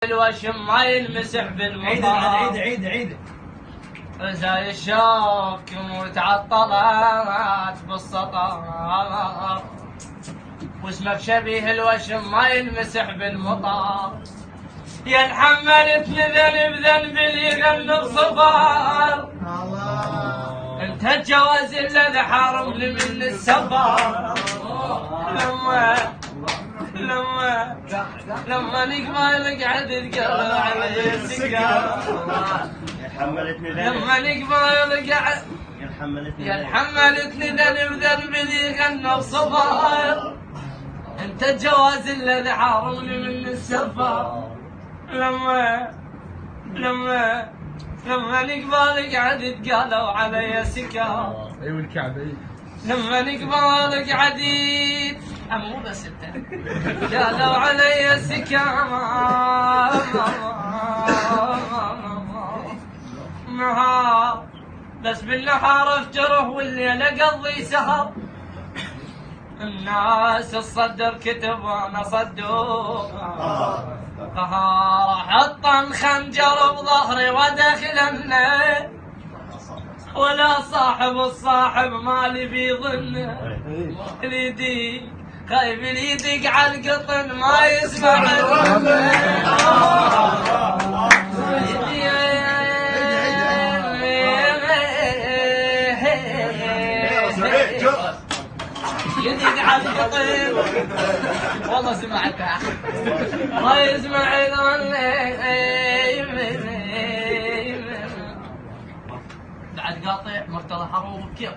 الوشم ما يلمسح بالمطار. عيد زي الشوك متعطلات بالسطر، واسمك شبيه الوشم ما يلمسح بالمطار. يا انحملتني ذنب ذنب اللي يغنى بصفار، انت الجواز الذي حارمني من السفر. لما نقبل قعد تقلب علي السكر، لما نقبل قعد يا حملتني ذنب ذنب اللي غنى بصفار، انت الجواز الذي حارمني من السفر. لما نقبل قعد تقالوا علي سكر. ايوه الكعبه. لما نقبل قعد مو بس انت قالوا علي سكر. نهار بس بالنهار افتره والليل اقضي سهر. الناس الصدر كتب وانا صدوق، قهار حطن خنجر بظهري وداخل النيل، ولا صاحب الصاحب مالي في ظنه. اليديك خايف اليديك على القطن ما يسمع يديك على القطن والله سمعتها ما يسمع بعد قاطع مرتضى حروب كيف